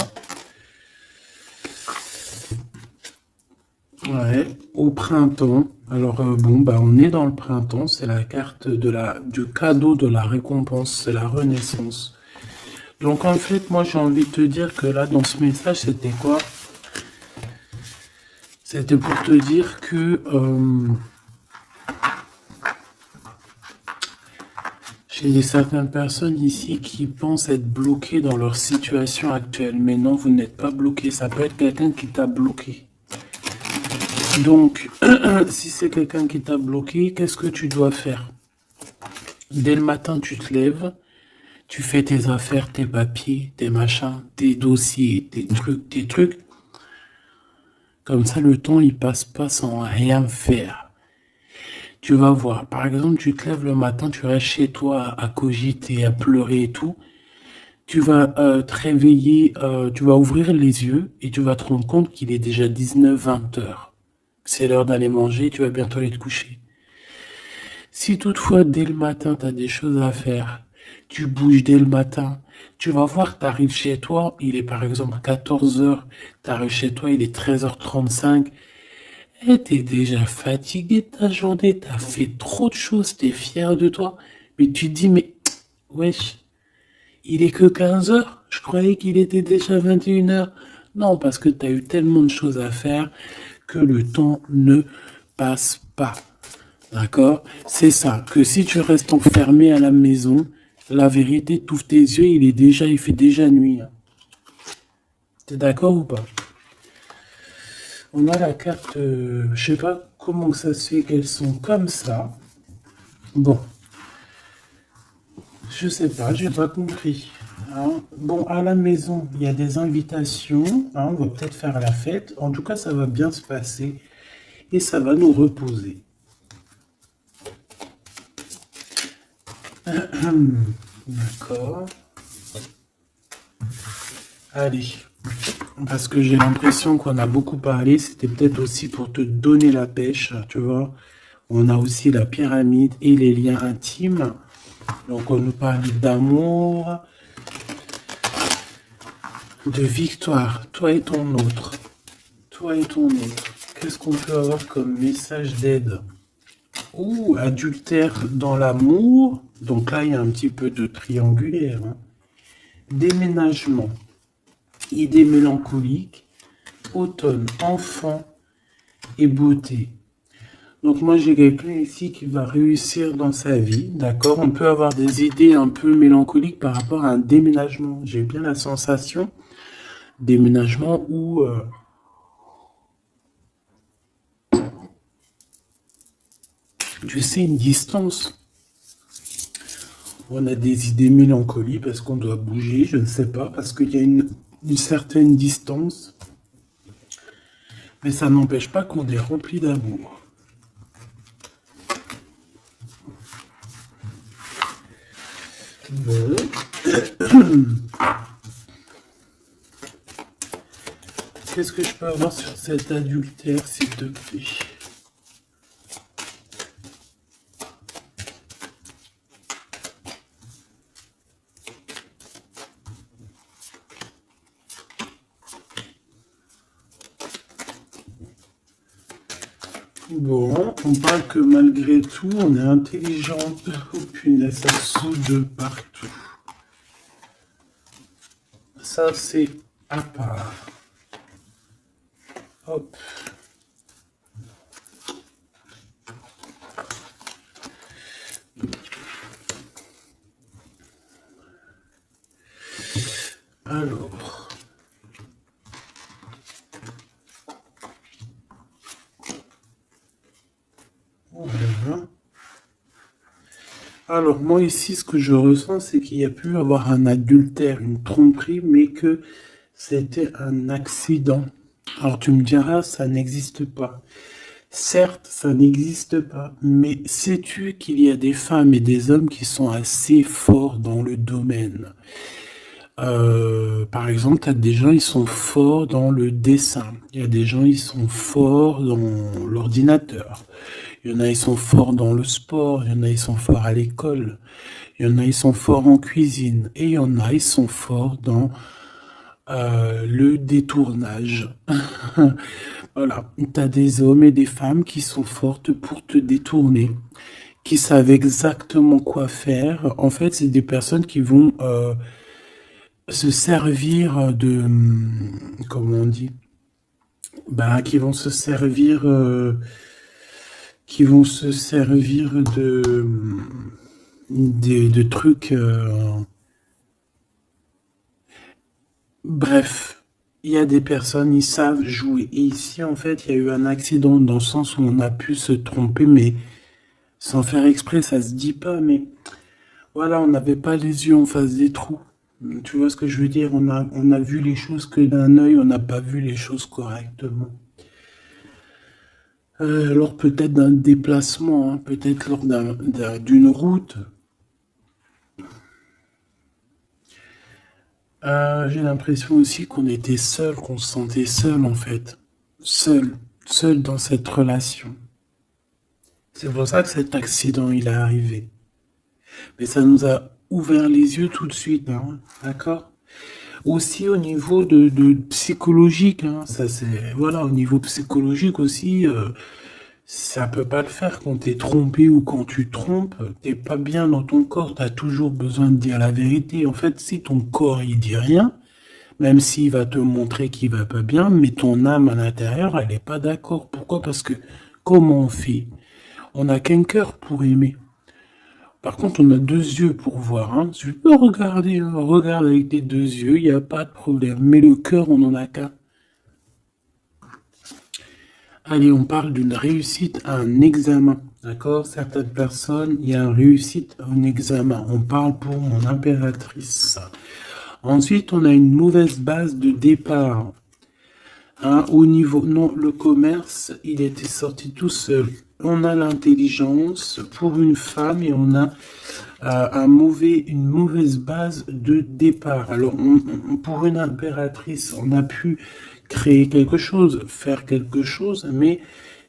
Ouais, au printemps. Alors bon, bah on est dans le printemps, c'est la carte du cadeau de la récompense, c'est la renaissance. Donc en fait, moi j'ai envie de te dire que là, dans ce message, c'était quoi? C'était pour te dire que j'ai certaines personnes ici qui pensent être bloquées dans leur situation actuelle. Mais non, vous n'êtes pas bloqué. Ça peut être quelqu'un qui t'a bloqué. Donc, si c'est quelqu'un qui t'a bloqué, qu'est-ce que tu dois faire? Dès le matin, tu te lèves, tu fais tes affaires, tes papiers, tes machins, tes dossiers, tes trucs. Comme ça, le temps, il passe pas sans rien faire. Tu vas voir, par exemple, tu te lèves le matin, tu restes chez toi à cogiter, à pleurer et tout. Tu vas te réveiller, tu vas ouvrir les yeux et tu vas te rendre compte qu'il est déjà 19-20 heures. C'est l'heure d'aller manger, tu vas bientôt aller te coucher. Si toutefois, dès le matin, tu as des choses à faire, tu bouges dès le matin, tu vas voir, tu arrives chez toi, il est par exemple 14 heures, tu arrives chez toi, il est 13h35, et t'es déjà fatigué de ta journée, t'as fait trop de choses, t'es fier de toi, mais tu te dis, mais wesh, il est que 15 heures, je croyais qu'il était déjà 21 heures. Non, parce que t'as eu tellement de choses à faire que le temps ne passe pas. D'accord? C'est ça, que si tu restes enfermé à la maison, la vérité, t'ouvres tes yeux, il fait déjà nuit. T'es d'accord ou pas? On a la carte, je sais pas comment ça se fait qu'elles sont comme ça. Bon. Je sais pas, j'ai pas compris. Hein. Bon, à la maison, il y a des invitations. Hein, on va peut-être faire la fête. En tout cas, ça va bien se passer. Et ça va nous reposer. D'accord. Allez. Parce que j'ai l'impression qu'on a beaucoup parlé. C'était peut-être aussi pour te donner la pêche, tu vois. On a aussi la pyramide et les liens intimes. Donc on nous parle d'amour, de victoire. Toi et ton autre. Toi et ton autre. Qu'est-ce qu'on peut avoir comme message d'aide? Ouh, adultère dans l'amour. Donc là, il y a un petit peu de triangulaire. Hein. Déménagement. Idée mélancolique. Automne. Enfant et beauté. Donc moi, j'ai quelqu'un ici qui va réussir dans sa vie. D'accord? On peut avoir des idées un peu mélancoliques par rapport à un déménagement. J'ai bien la sensation. déménagement ou tu sais, une distance. On a des idées mélancoliques parce qu'on doit bouger, je ne sais pas, parce qu'il y a une certaine distance. Mais ça n'empêche pas qu'on est rempli d'amour. Bon. Qu'est-ce que je peux avoir sur cet adultère, s'il te plaît? Bon, on parle que malgré tout, on est intelligente. Oh punaise, ça saute de partout. Ça, c'est à part. Hop. Alors. Voilà. Alors, moi ici, ce que je ressens, c'est qu'il y a pu avoir un adultère, une tromperie, mais que c'était un accident. Alors, tu me diras, ça n'existe pas. Certes, ça n'existe pas, mais sais-tu qu'il y a des femmes et des hommes qui sont assez forts dans le domaine? Par exemple, tu as des gens, ils sont forts dans le dessin. Il y a des gens, ils sont forts dans l'ordinateur. Il y en a, ils sont forts dans le sport. Il y en a, ils sont forts à l'école. Il y en a, ils sont forts en cuisine. Et il y en a, ils sont forts dans le détournage. Voilà. Tu as des hommes et des femmes qui sont fortes pour te détourner, qui savent exactement quoi faire. En fait, c'est des personnes qui vont se servir de, comment on dit, bah, qui vont se servir de trucs, bref, il y a des personnes, ils savent jouer. Et ici, en fait, il y a eu un accident dans le sens où on a pu se tromper, mais sans faire exprès, ça se dit pas, mais voilà, on n'avait pas les yeux en face des trous. Tu vois ce que je veux dire? On a vu les choses que d'un œil, on n'a pas vu les choses correctement. Lors peut-être d'un déplacement, hein, peut-être lors d'une route. J'ai l'impression aussi qu'on était seul, qu'on se sentait seul en fait. Seul dans cette relation. C'est pour ça que cet accident il est arrivé. Mais ça nous a ouvert les yeux tout de suite, hein, d'accord? Aussi au niveau de psychologique, hein, ça c'est voilà, au niveau psychologique aussi, ça peut pas le faire quand t'es trompé ou quand tu trompes, t'es pas bien dans ton corps, t'as toujours besoin de dire la vérité. En fait, si ton corps il dit rien, même s'il va te montrer qu'il va pas bien, mais ton âme à l'intérieur, elle est pas d'accord. Pourquoi? Parce que comment on fait? On n'a qu'un cœur pour aimer. Par contre, on a deux yeux pour voir. Hein. Tu peux regarder, hein. Regarde avec tes deux yeux, il n'y a pas de problème. Mais le cœur, on n'en a qu'un. Allez, on parle d'une réussite à un examen. D'accord? Certaines personnes, il y a une réussite à un examen. On parle pour mon impératrice. Ensuite, on a une mauvaise base de départ. Hein, au niveau, non, le commerce, il était sorti tout seul. On a l'intelligence pour une femme et on a une mauvaise base de départ. Alors, pour une impératrice, on a pu créer quelque chose, faire quelque chose, mais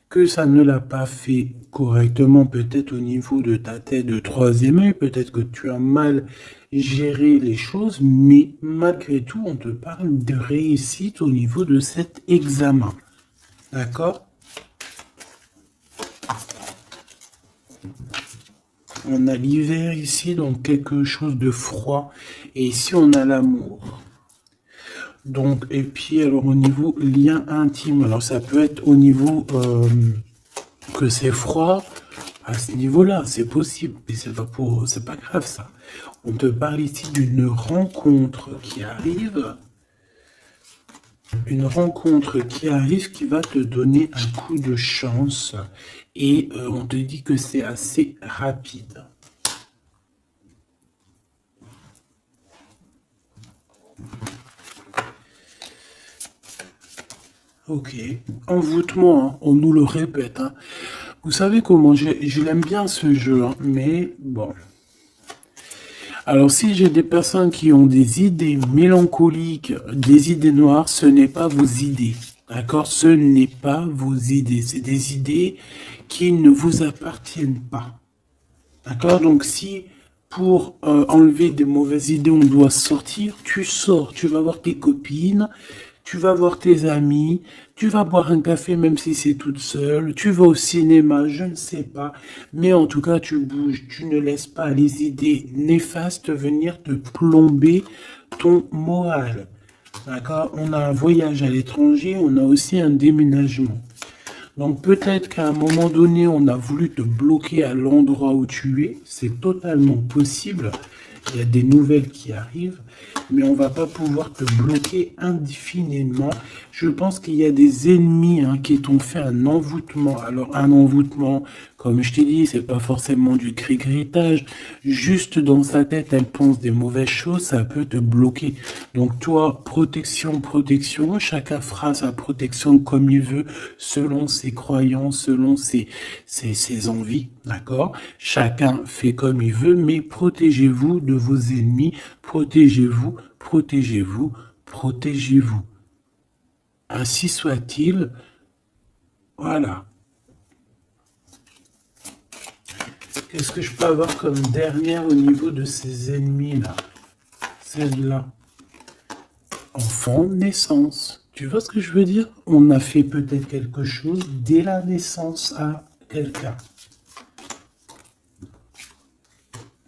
que ça ne l'a pas fait correctement, peut-être au niveau de ta tête de troisième œil, peut-être que tu as mal géré les choses, mais malgré tout, on te parle de réussite au niveau de cet examen. D'accord? On a l'hiver ici, donc quelque chose de froid, et ici on a l'amour. Donc, et puis alors au niveau lien intime, alors ça peut être au niveau que c'est froid, à ce niveau-là, c'est possible, mais c'est pas grave ça. On te parle ici d'une rencontre qui arrive, une rencontre qui arrive qui va te donner un coup de chance et on te dit que c'est assez rapide. Ok, envoûtement, hein, on nous le répète. Hein. Vous savez comment je l'aime bien ce jeu, hein, mais bon. Alors si j'ai des personnes qui ont des idées mélancoliques, des idées noires, ce n'est pas vos idées. D'accord? Ce n'est pas vos idées. C'est des idées qui ne vous appartiennent pas. D'accord? Donc si pour enlever des mauvaises idées, on doit sortir, tu sors, tu vas voir tes copines, tu vas voir tes amis, tu vas boire un café même si c'est toute seule, tu vas au cinéma, je ne sais pas, mais en tout cas tu bouges, tu ne laisses pas les idées néfastes venir te plomber ton moral. D'accord? On a un voyage à l'étranger, on a aussi un déménagement. Donc peut-être qu'à un moment donné, on a voulu te bloquer à l'endroit où tu es. C'est totalement possible. Il y a des nouvelles qui arrivent, mais on va pas pouvoir te bloquer indéfiniment. Je pense qu'il y a des ennemis hein, qui t'ont fait un envoûtement. Alors un envoûtement, comme je t'ai dit, c'est pas forcément du cri-gritage. Juste dans sa tête, elle pense des mauvaises choses, ça peut te bloquer. Donc toi, protection, protection. Chacun fera sa protection comme il veut, selon ses croyances, selon ses envies. D'accord? Chacun fait comme il veut, mais protégez-vous de vos ennemis, protégez-vous, protégez-vous, protégez-vous. Ainsi soit-il, voilà. Qu'est-ce que je peux avoir comme dernière au niveau de ces ennemis-là? Celle-là. Enfant, naissance. Tu vois ce que je veux dire? On a fait peut-être quelque chose dès la naissance à quelqu'un.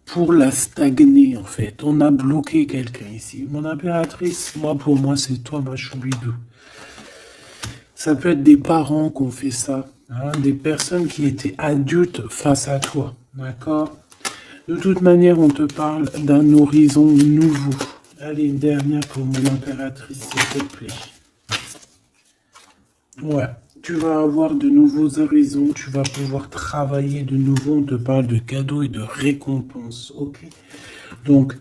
Pour la stagner, en fait. On a bloqué quelqu'un ici. Mon impératrice, pour moi, c'est toi, ma choubidou. Ça peut être des parents qui ont fait ça. Hein, des personnes qui étaient adultes face à toi. D'accord? De toute manière, on te parle d'un horizon nouveau. Allez, une dernière pour mon impératrice, s'il te plaît. Ouais. Tu vas avoir de nouveaux horizons, tu vas pouvoir travailler de nouveau, on te parle de cadeaux et de récompenses, ok? Donc,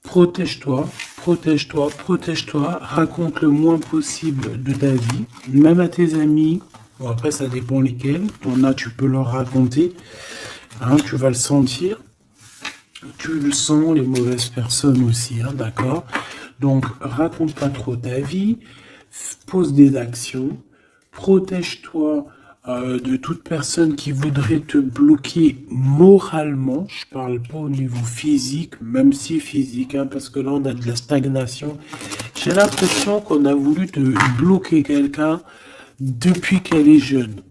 protège-toi, protège-toi, protège-toi, raconte le moins possible de ta vie, même à tes amis, bon après ça dépend lesquels, t'en as, tu peux leur raconter, hein, tu vas le sentir, tu le sens, les mauvaises personnes aussi, hein, d'accord? Donc, raconte pas trop ta vie, pose des actions, protège-toi de toute personne qui voudrait te bloquer moralement. Je parle pas au niveau physique, même si physique, hein, parce que là on a de la stagnation. J'ai l'impression qu'on a voulu te bloquer quelqu'un depuis qu'elle est jeune.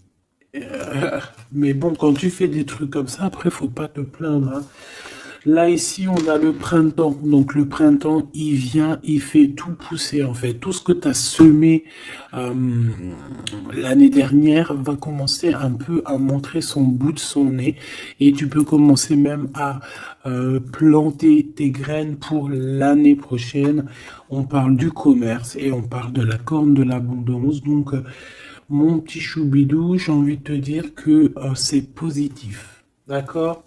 Mais bon, quand tu fais des trucs comme ça, après faut pas te plaindre. Hein. Là, ici, on a le printemps. Donc, le printemps, il vient, il fait tout pousser, en fait. Tout ce que tu as semé l'année dernière va commencer un peu à montrer son bout de son nez. Et tu peux commencer même à planter tes graines pour l'année prochaine. On parle du commerce et on parle de la corne de l'abondance. Donc, mon petit choubidou, j'ai envie de te dire que c'est positif. D'accord ?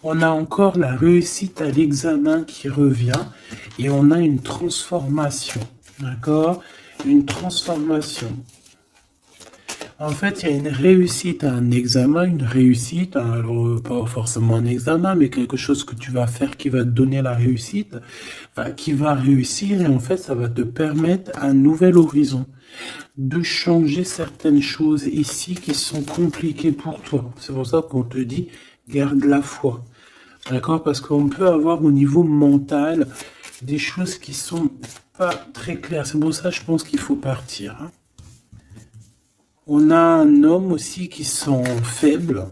On a encore la réussite à l'examen qui revient et on a une transformation, d'accord? Une transformation. En fait, il y a une réussite à un examen, une réussite, alors pas forcément un examen, mais quelque chose que tu vas faire qui va te donner la réussite, enfin, qui va réussir et en fait, ça va te permettre un nouvel horizon, de changer certaines choses ici qui sont compliquées pour toi. C'est pour ça qu'on te dit, garde la foi. D'accord? Parce qu'on peut avoir au niveau mental des choses qui sont pas très claires. C'est pour ça, je pense qu'il faut partir. Hein. On a un homme aussi qui sent faible.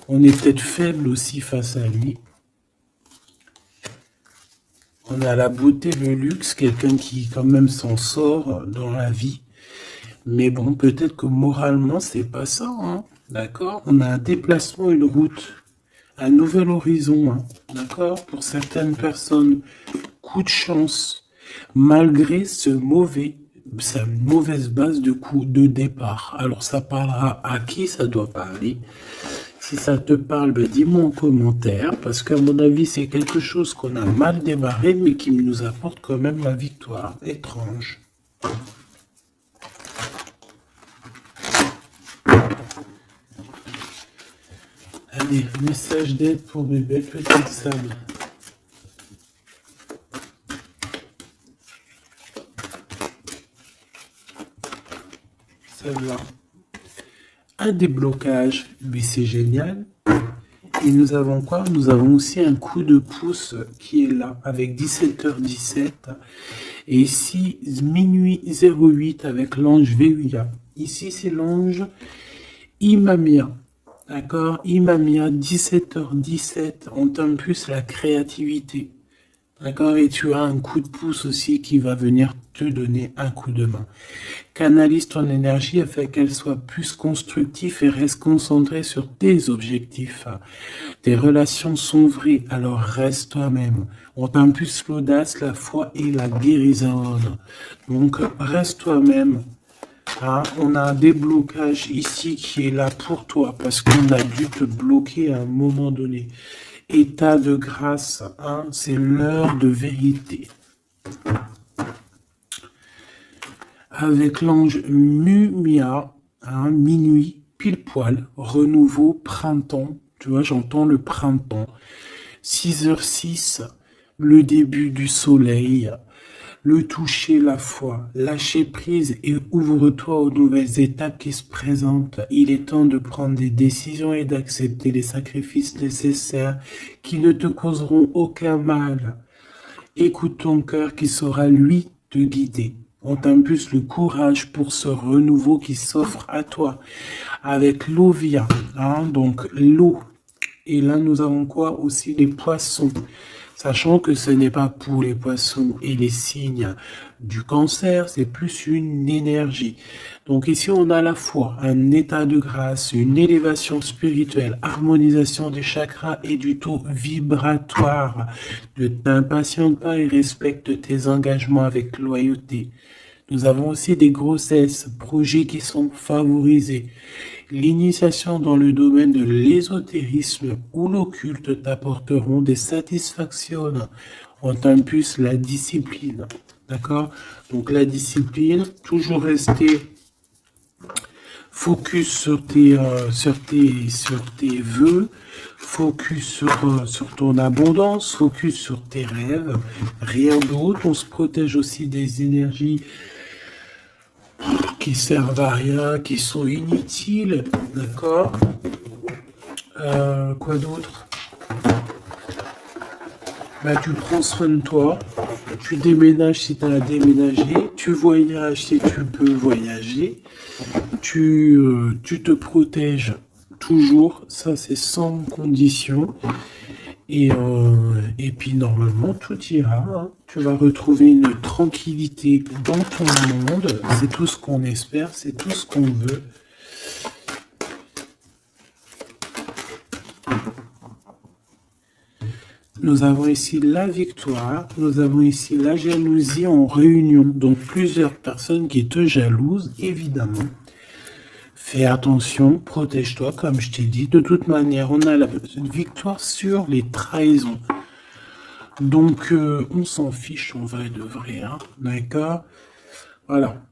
On est peut-être faible aussi face à lui. On a la beauté, le luxe, quelqu'un qui quand même s'en sort dans la vie. Mais bon, peut-être que moralement, c'est pas ça. Hein. D'accord? On a un déplacement, une route. un nouvel horizon, hein, d'accord? Pour certaines personnes, coup de chance, malgré sa mauvaise base de coup de départ. Alors ça parlera à qui ça doit parler. Si ça te parle, ben, dis-moi en commentaire, parce qu'à mon avis, c'est quelque chose qu'on a mal démarré, mais qui nous apporte quand même la victoire. Étrange. Allez, message d'aide pour mes belles petites sables. Celle-là. Un déblocage, mais c'est génial. Et nous avons quoi? Nous avons aussi un coup de pouce qui est là, avec 17h17. Et ici, minuit 08 avec l'ange Véuya. Ici, c'est l'ange Imamia. D'accord? Imamia, 17h17. On t'impulse la créativité. D'accord? Et tu as un coup de pouce aussi qui va venir te donner un coup de main. Canalise ton énergie afin qu'elle soit plus constructive et reste concentrée sur tes objectifs. Tes relations sont vraies, alors reste toi-même. On t'impulse l'audace, la foi et la guérison. Donc reste toi-même. Hein, on a un déblocage ici qui est là pour toi parce qu'on a dû te bloquer à un moment donné. État de grâce, hein, c'est l'heure de vérité. Avec l'ange Mumia, hein, minuit, pile poil, renouveau, printemps. Tu vois, j'entends le printemps. 6h06, le début du soleil. Le toucher, la foi, lâcher prise et ouvre-toi aux nouvelles étapes qui se présentent. Il est temps de prendre des décisions et d'accepter les sacrifices nécessaires qui ne te causeront aucun mal. Écoute ton cœur qui saura, lui, te guider. On t'impulse le courage pour ce renouveau qui s'offre à toi. Avec l'Ovia, hein, donc l'eau. Et là, nous avons quoi aussi? Les poissons. Sachant que ce n'est pas pour les poissons et les signes du cancer, c'est plus une énergie. Donc ici, on a à la fois un état de grâce, une élévation spirituelle, harmonisation des chakras et du taux vibratoire. Ne t'impatiente pas et respecte tes engagements avec loyauté. Nous avons aussi des grossesses, projets qui sont favorisés. L'initiation dans le domaine de l'ésotérisme ou l'occulte t'apporteront des satisfactions. On t'impulse la discipline. D'accord? Donc la discipline, toujours rester focus sur tes vœux, focus sur ton abondance, focus sur tes rêves, rien d'autre. On se protège aussi des énergies qui servent à rien, qui sont inutiles, d'accord? Quoi d'autre? Bah, tu prends soin de toi, tu déménages si tu as à déménager, tu voyages si tu peux voyager, tu te protèges toujours, ça c'est sans condition. Et puis normalement tout ira, hein. Tu vas retrouver une tranquillité dans ton monde, c'est tout ce qu'on espère, c'est tout ce qu'on veut. Nous avons ici la victoire, nous avons ici la jalousie en réunion, donc plusieurs personnes qui te jalousent, évidemment. Fais attention, protège-toi, comme je t'ai dit. De toute manière, on a la victoire sur les trahisons. Donc, on s'en fiche, on va de vrai, hein, d'accord? Voilà.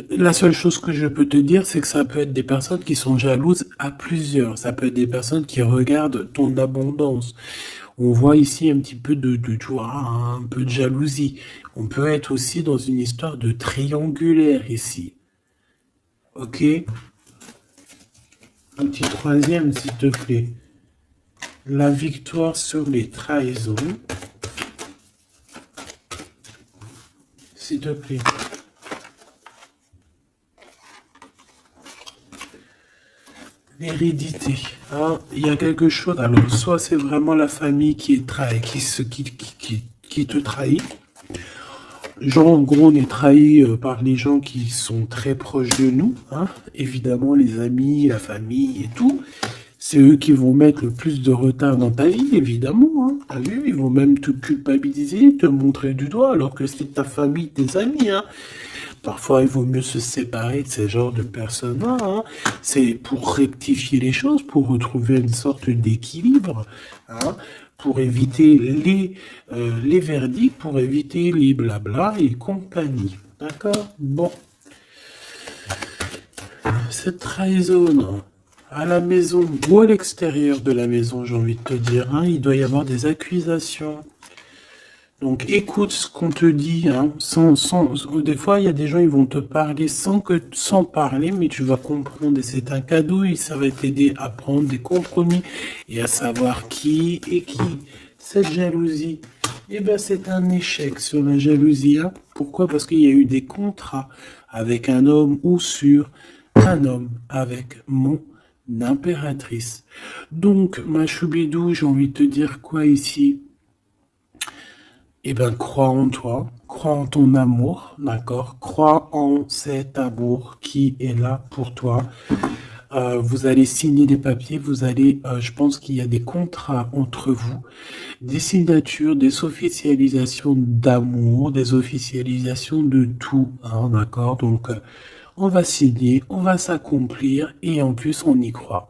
La seule chose que je peux te dire, c'est que ça peut être des personnes qui sont jalouses à plusieurs. Ça peut être des personnes qui regardent ton abondance. On voit ici un petit peu tu vois, un peu de jalousie. On peut être aussi dans une histoire de triangulaire ici. Ok? Un petit troisième, s'il te plaît. La victoire sur les trahisons. S'il te plaît. L'hérédité. Hein, il y a quelque chose. Alors, soit c'est vraiment la famille qui est qui te trahit. Genre, en gros, on est trahi par les gens qui sont très proches de nous. Hein, évidemment, les amis, la famille et tout. C'est eux qui vont mettre le plus de retard dans ta vie, évidemment. Hein. T'as vu, ils vont même te culpabiliser, te montrer du doigt, alors que c'est ta famille, tes amis. Hein. Parfois, il vaut mieux se séparer de ces genres de personnes-là. Hein. C'est pour rectifier les choses, pour retrouver une sorte d'équilibre, hein, pour éviter les verdicts, pour éviter les blabla et compagnie. D'accord? Bon. Cette trahison à la maison ou à l'extérieur de la maison, j'ai envie de te dire, hein, il doit y avoir des accusations. Donc écoute ce qu'on te dit, hein, des fois il y a des gens ils vont te parler sans parler, mais tu vas comprendre et c'est un cadeau et ça va t'aider à prendre des compromis et à savoir qui est qui. Cette jalousie, eh ben c'est un échec sur la jalousie. Hein. Pourquoi? Parce qu'il y a eu des contrats avec un homme ou sur un homme avec mon impératrice. Donc ma choubidou, j'ai envie de te dire quoi ici? Eh ben, crois en toi, crois en ton amour, d'accord? Crois en cet amour qui est là pour toi. Vous allez signer des papiers, je pense qu'il y a des contrats entre vous, des signatures, des officialisations d'amour, des officialisations de tout, hein, d'accord? Donc, on va signer, on va s'accomplir et en plus, on y croit.